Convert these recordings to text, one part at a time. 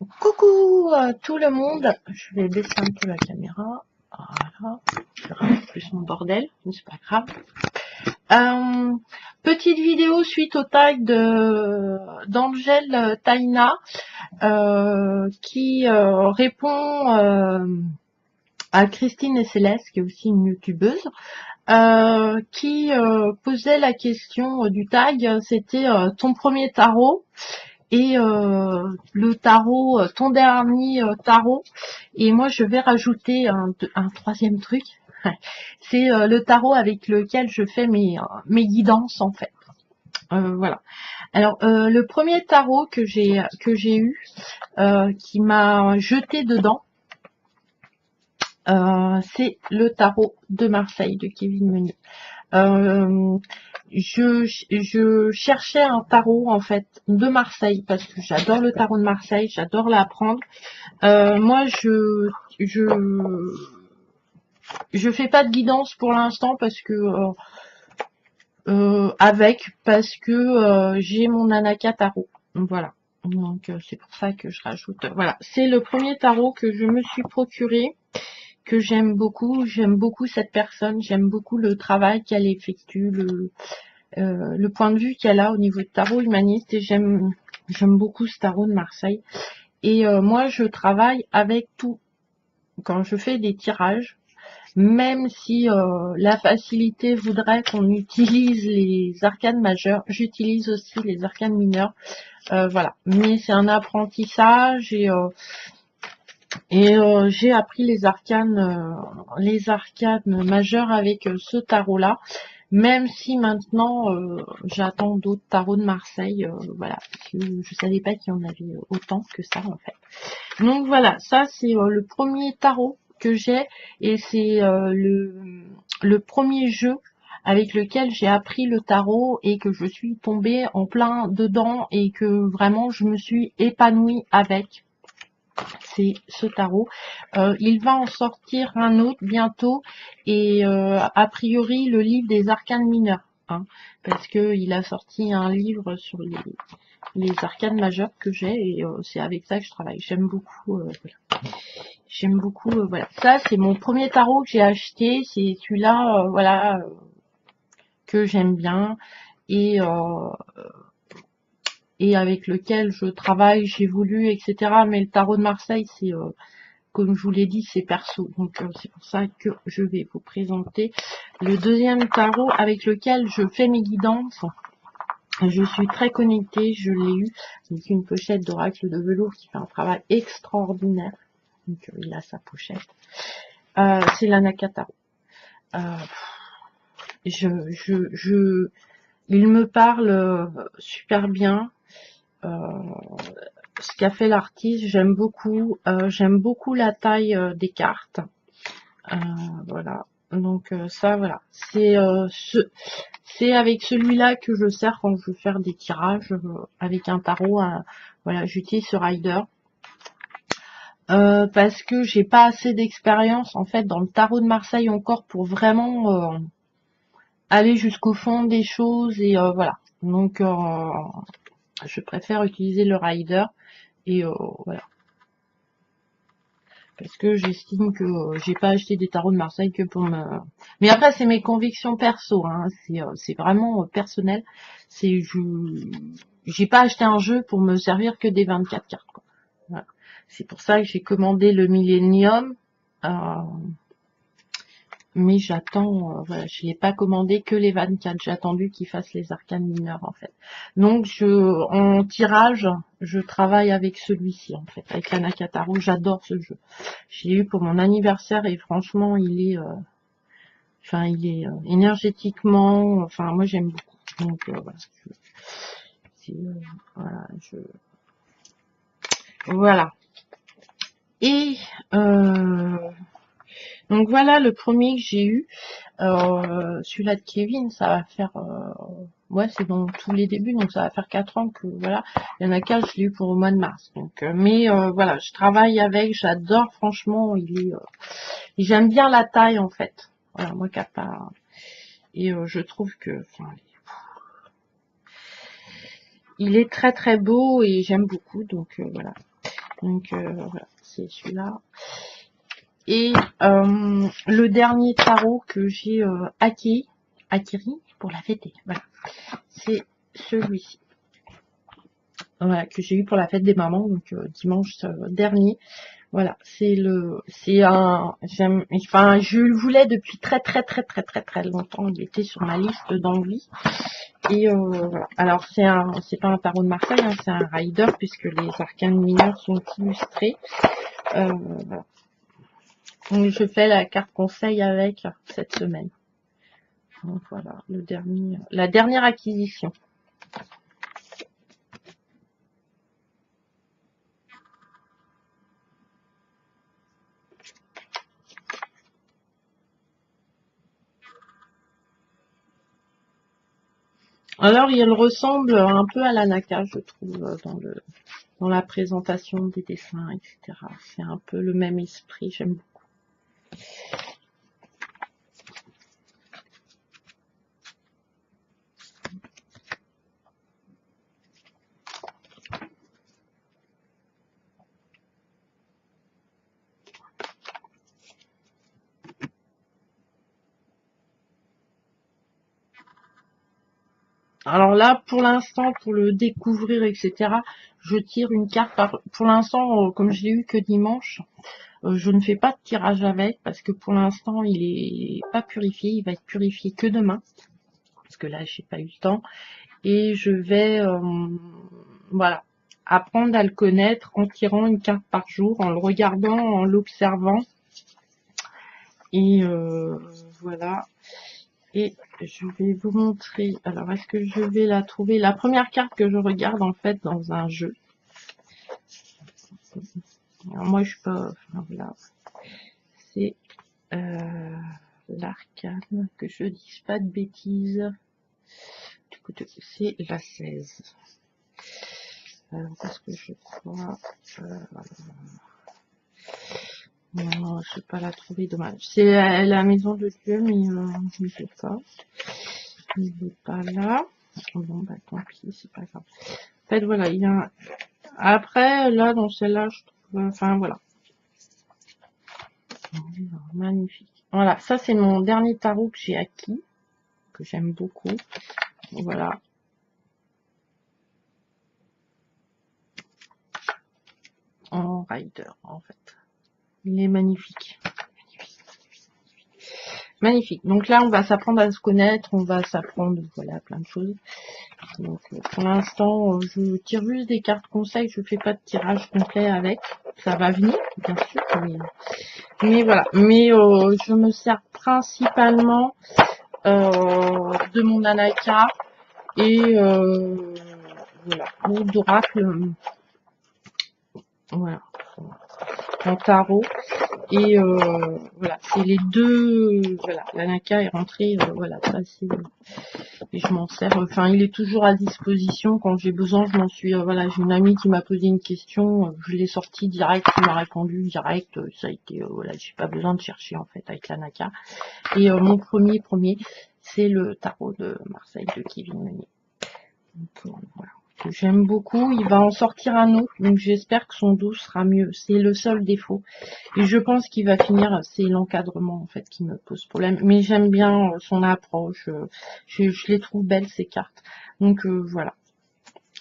Coucou à tout le monde, je vais baisser un peu la caméra, voilà, je rate plus mon bordel, mais c'est pas grave. Euh, Petite vidéo suite au tag d'Angèle Taina qui répond à Christine et Céleste, qui est aussi une youtubeuse, qui posait la question du tag, c'était ton premier tarot et le tarot, ton dernier tarot. Et moi, je vais rajouter un troisième truc. C'est le tarot avec lequel je fais mes guidances, en fait. Voilà. Alors, le premier tarot que j'ai eu, qui m'a jeté dedans, c'est le tarot de Marseille de Kevin Menu. Je cherchais un tarot en fait de Marseille parce que j'adore le tarot de Marseille, j'adore l'apprendre. Moi, je fais pas de guidance pour l'instant parce que parce que j'ai mon Anaka tarot. Voilà. Donc c'est pour ça que je rajoute. Voilà, c'est le premier tarot que je me suis procuré, que j'aime beaucoup. J'aime beaucoup cette personne, j'aime beaucoup le travail qu'elle effectue, le point de vue qu'elle a au niveau de tarot humaniste, et j'aime beaucoup ce tarot de Marseille. Et moi, je travaille avec tout. Quand je fais des tirages, même si la facilité voudrait qu'on utilise les arcanes majeures, j'utilise aussi les arcanes mineures. Voilà. Mais c'est un apprentissage et j'ai appris les arcanes majeures avec ce tarot-là. Même si maintenant j'attends d'autres tarots de Marseille, voilà, je savais pas qu'il y en avait autant que ça en fait. Donc voilà, ça c'est le premier tarot que j'ai, et c'est le premier jeu avec lequel j'ai appris le tarot et que je suis tombée en plein dedans et que vraiment je me suis épanouie avec. C'est ce tarot. Il va en sortir un autre bientôt, et a priori le livre des arcanes mineurs, hein, parce que il a sorti un livre sur les arcanes majeures que j'ai, et c'est avec ça que je travaille. J'aime beaucoup, voilà. J'aime beaucoup, voilà. Ça c'est mon premier tarot que j'ai acheté, c'est celui-là, voilà, que j'aime bien, et avec lequel je travaille, j'évolue, etc. Mais le tarot de Marseille, c'est comme je vous l'ai dit, c'est perso. Donc c'est pour ça que je vais vous présenter le deuxième tarot avec lequel je fais mes guidances. Je suis très connectée, je l'ai eu. C'est une pochette d'oracle de velours qui fait un travail extraordinaire. Donc il a sa pochette. C'est l'Anaka tarot. Il me parle super bien. Ce qu'a fait l'artiste, j'aime beaucoup. J'aime beaucoup la taille des cartes. Voilà. Donc ça, voilà. C'est avec celui-là que je sers quand je veux faire des tirages avec un tarot. Voilà, j'utilise ce rider. Parce que j'ai pas assez d'expérience en fait dans le tarot de Marseille encore pour vraiment aller jusqu'au fond des choses, et voilà. Donc je préfère utiliser le rider, et voilà. Parce que j'estime que j'ai pas acheté des tarots de Marseille que pour me... Mais après, c'est mes convictions perso, hein. C'est vraiment personnel. J'ai pas acheté un jeu pour me servir que des 24 cartes, quoi. Voilà. C'est pour ça que j'ai commandé le Millennium. Mais j'attends, voilà, je l'ai pas commandé que les 24, j'ai attendu qu'ils fassent les arcanes mineurs en fait. Donc en tirage, je travaille avec celui-ci en fait, avec l'Anaka tarot. J'adore ce jeu. Je l'ai eu pour mon anniversaire et franchement, il est énergétiquement, enfin moi j'aime beaucoup. Donc voilà, voilà, voilà. Et donc voilà le premier que j'ai eu. Celui-là de Kevin, ça va faire... ouais, c'est dans tous les débuts, donc ça va faire 4 ans que... Voilà, il y en a qu'un, je l'ai eu pour le mois de mars. Donc, mais voilà, je travaille avec, j'adore, franchement, j'aime bien la taille, en fait. Voilà, moi, pas... Et je trouve que... Enfin, il est très très beau et j'aime beaucoup, donc voilà. Donc voilà, c'est celui-là. Et le dernier tarot que j'ai acquis pour la fêter, voilà, c'est celui-ci. Voilà, que j'ai eu pour la fête des mamans, donc dimanche dernier. Voilà, c'est un, enfin, je le voulais depuis très longtemps. Il était sur ma liste d'envie. Et voilà. Alors c'est pas un tarot de Marseille, hein, c'est un rider puisque les arcanes mineurs sont illustrés. Voilà. Donc je fais la carte conseil avec cette semaine. Donc voilà, la dernière acquisition. Alors, il ressemble un peu à l'Anaka, je trouve, dans la présentation des dessins, etc. C'est un peu le même esprit, j'aime beaucoup. Alors là, pour l'instant, pour le découvrir, etc., je tire une carte pour l'instant, comme je l'ai eu que dimanche, je ne fais pas de tirage avec, parce que pour l'instant, il est pas purifié, il va être purifié que demain, parce que là, j'ai pas eu le temps, et je vais, voilà, apprendre à le connaître en tirant une carte par jour, en le regardant, en l'observant, et voilà. Et je vais vous montrer, alors est-ce que je vais la trouver, la première carte que je regarde en fait dans un jeu. Alors moi je suis pas, enfin, voilà, c'est l'arcane, que je dise pas de bêtises, c'est la 16. Alors parce que je crois, non, je ne vais pas la trouver, dommage. C'est la maison de Dieu, mais je ne sais pas. Il n'est pas là. Bon, bah tant pis, c'est pas grave. En fait, voilà, il y a un... Après, là, dans celle-là, je trouve... Enfin, voilà. Magnifique. Voilà, ça, c'est mon dernier tarot que j'ai acquis, que j'aime beaucoup. Voilà. En rider, en fait. Il est magnifique. Magnifique. Donc là, on va s'apprendre à se connaître, on va s'apprendre, voilà, plein de choses. Donc pour l'instant, je tire juste des cartes conseils, je fais pas de tirage complet avec. Ça va venir, bien sûr, mais voilà. Mais je me sers principalement de mon Anaka et voilà, ou d'oracle, voilà, en tarot. Et voilà, c'est les deux, voilà, l'Anaka est rentré, voilà, ça c'est, et je m'en sers, enfin il est toujours à disposition quand j'ai besoin, je m'en suis, voilà, j'ai une amie qui m'a posé une question, je l'ai sorti direct, il m'a répondu direct, ça a été, voilà, j'ai pas besoin de chercher en fait avec l'Anaka. Et mon premier, c'est le tarot de Marseille de Kevin Meunier. Donc voilà, que j'aime beaucoup, il va en sortir un autre, donc j'espère que son dos sera mieux, c'est le seul défaut. Et je pense qu'il va finir, c'est l'encadrement en fait qui me pose problème. Mais j'aime bien son approche, je les trouve belles ces cartes. Donc voilà,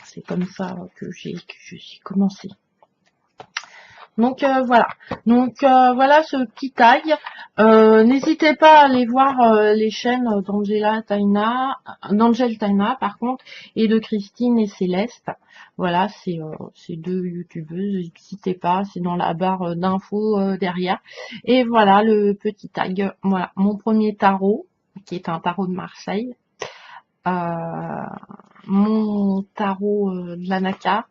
c'est comme ça que je suis commencé. Donc voilà, donc voilà ce petit tag. N'hésitez pas à aller voir les chaînes d'Angel Taina par contre, et de Christine et Céleste. Voilà, c'est deux youtubeuses, n'hésitez pas, c'est dans la barre d'infos derrière. Et voilà le petit tag, voilà, mon premier tarot, qui est un tarot de Marseille. Mon tarot de l'Anaka,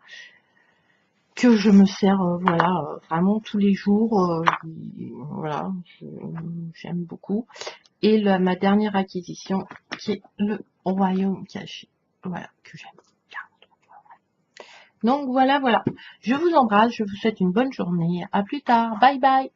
que je me sers voilà, vraiment tous les jours, voilà, j'aime beaucoup. Et ma dernière acquisition, qui est le Royaume caché, voilà, que j'aime. Donc voilà, je vous embrasse, je vous souhaite une bonne journée, à plus tard, bye bye.